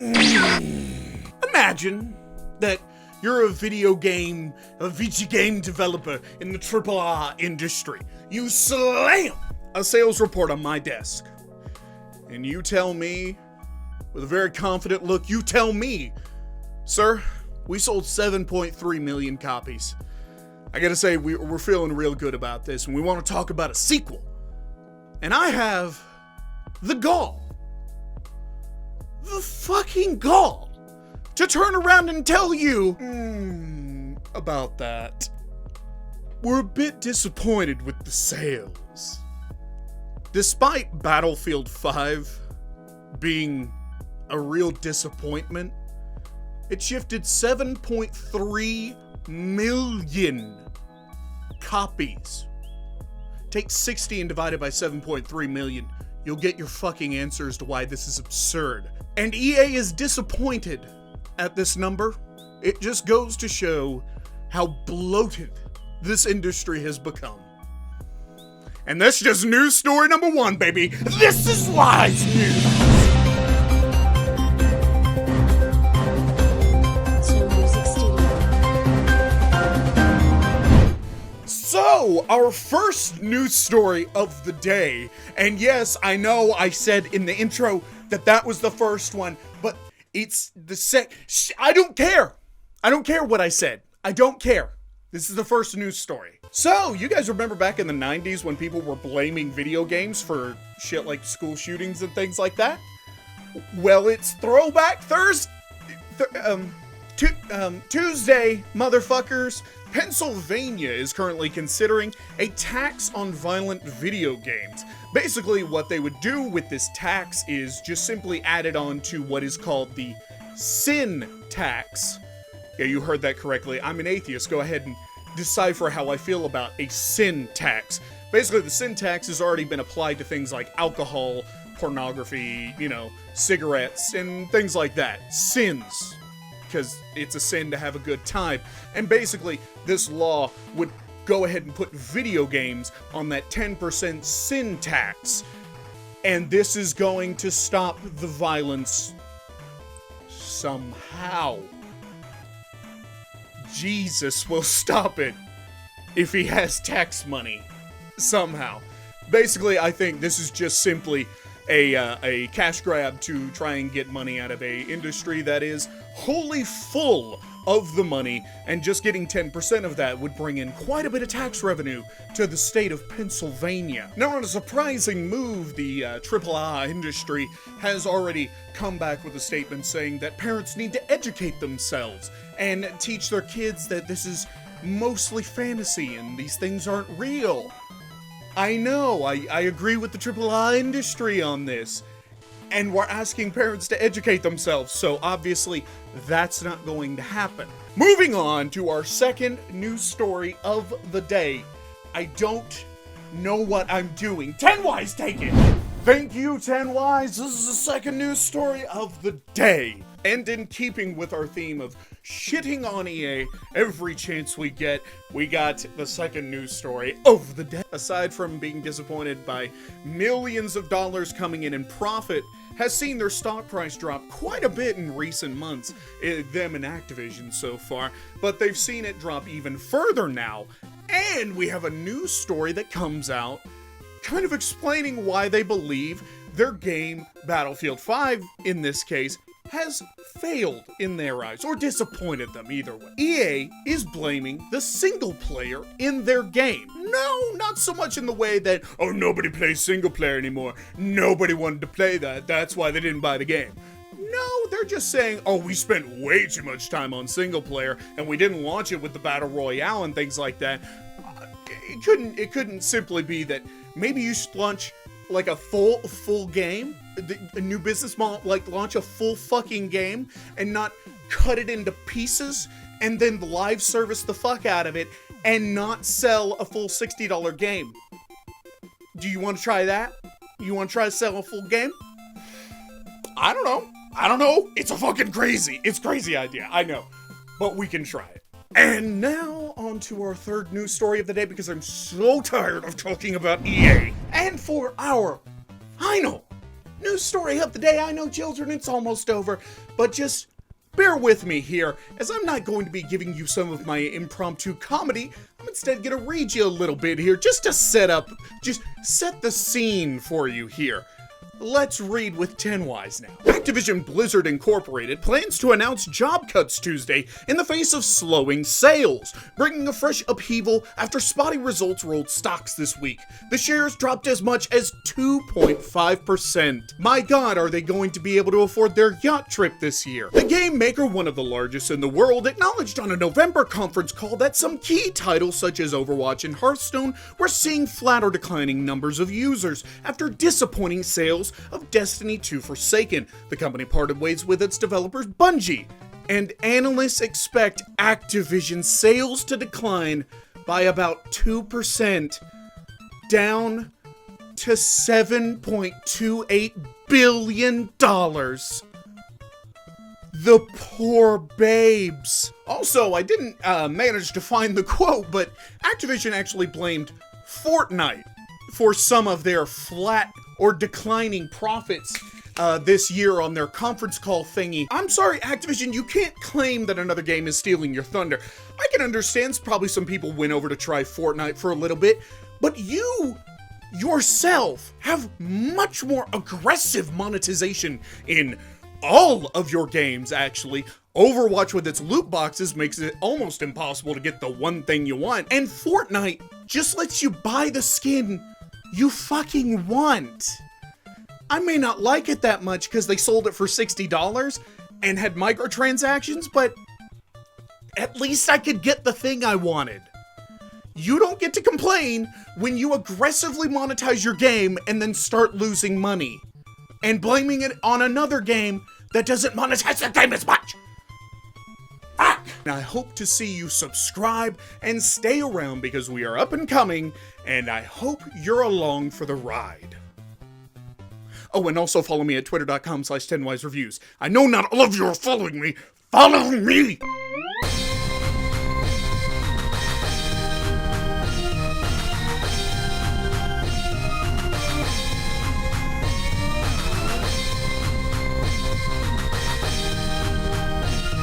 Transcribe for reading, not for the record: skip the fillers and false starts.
Imagine that you're a video game developer in the AAA industry. You slam a sales report on my desk. And you tell me, with a very confident look, you tell me, sir, we sold 7.3 million copies. I gotta say, we're feeling real good about this, and we want to talk about a sequel. And I have the gall, the fucking gall, to turn around and tell you about that. We're a bit disappointed with the sales. Despite Battlefield 5 being a real disappointment, it shifted 7.3 million copies. Take 60 and divide it by 7.3 million. You'll get your fucking answer as to why this is absurd. And EA is disappointed at this number. It just goes to show how bloated this industry has become. And that's just news story number 1, baby. This is Wise News. So, our first news story of the day, and yes, I know I said in the intro that was the first one, but it's the I don't care. I don't care what I said. I don't care. This is the first news story. So, you guys remember back in the 90s when people were blaming video games for shit like school shootings and things like that? Well, it's Throwback Thursday. Tuesday, motherfuckers. Pennsylvania is currently considering a tax on violent video games. Basically, what they would do with this tax is just simply add it on to what is called the sin tax. Yeah, you heard that correctly. I'm an atheist. Go ahead and decipher how I feel about a sin tax. Basically, the sin tax has already been applied to things like alcohol, pornography, cigarettes, and things like that. Sins. Because it's a sin to have a good time. And basically, this law would go ahead and put video games on that 10% sin tax. And this is going to stop the violence somehow. Jesus will stop it if he has tax money. Somehow. Basically, I think this is just simply a cash grab to try and get money out of a industry that is wholly full of the money, and just getting 10% of that would bring in quite a bit of tax revenue to the state of Pennsylvania. Now, on a surprising move, the AAA industry has already come back with a statement saying that parents need to educate themselves and teach their kids that this is mostly fantasy and these things aren't real. I know, I agree with the AAA industry on this. And we're asking parents to educate themselves, so obviously that's not going to happen. Moving on to our second news story of the day. I don't know what I'm doing. 10Wise, take it! Thank you, 10Wise. This is the second news story of the day. And in keeping with our theme of shitting on EA every chance we get, we got the second news story of the day. Aside from being disappointed by millions of dollars coming in profit, has seen their stock price drop quite a bit in recent months, them and Activision so far, but they've seen it drop even further now, and we have a news story that comes out kind of explaining why they believe their game, Battlefield 5 in this case, has failed in their eyes, or disappointed them either way. EA is blaming the single player in their game. No, not so much in the way that, oh, nobody plays single player anymore. Nobody wanted to play that. That's why they didn't buy the game. No, they're just saying, oh, we spent way too much time on single player, and we didn't launch it with the Battle Royale and things like that. It couldn't simply be that maybe you should launch like a full game, a new business model, like launch a full fucking game and not cut it into pieces and then live service the fuck out of it and not sell a full $60 game. Do you want to try that? You want to try to sell a full game? I don't know. It's a fucking crazy idea, I know. But we can try it. And now, on to our third news story of the day, because I'm so tired of talking about EA. And for our final News story of the day. I know, children, it's almost over, but just bear with me here, as I'm not going to be giving you some of my impromptu comedy. I'm instead going to read you a little bit here, just to set the scene for you here. Let's read with 10 Wise now. Activision Blizzard Incorporated plans to announce job cuts Tuesday in the face of slowing sales, bringing a fresh upheaval after spotty results rolled stocks this week. The shares dropped as much as 2.5%. My God, are they going to be able to afford their yacht trip this year? The game maker, one of the largest in the world, acknowledged on a November conference call that some key titles such as Overwatch and Hearthstone were seeing flat or declining numbers of users after disappointing sales of Destiny 2 Forsaken. The company parted ways with its developers Bungie, and analysts expect Activision sales to decline by about 2%, down to $7.28 billion. The poor babes. Also, I didn't manage to find the quote, but Activision actually blamed Fortnite for some of their flat or declining profits this year on their conference call thingy. I'm sorry, Activision, you can't claim that another game is stealing your thunder. I can understand probably some people went over to try Fortnite for a little bit, but you yourself have much more aggressive monetization in all of your games, actually. Overwatch with its loot boxes makes it almost impossible to get the one thing you want, and Fortnite just lets you buy the skin you fucking want. I may not like it that much because they sold it for $60 and had microtransactions, but at least I could get the thing I wanted. You don't get to complain when you aggressively monetize your game and then start losing money and blaming it on another game that doesn't monetize the game as much. I hope to see you subscribe and stay around because we are up and coming, and I hope you're along for the ride. Oh, and also follow me at twitter.com/10wisereviews. I know not all of you are following me. Follow me!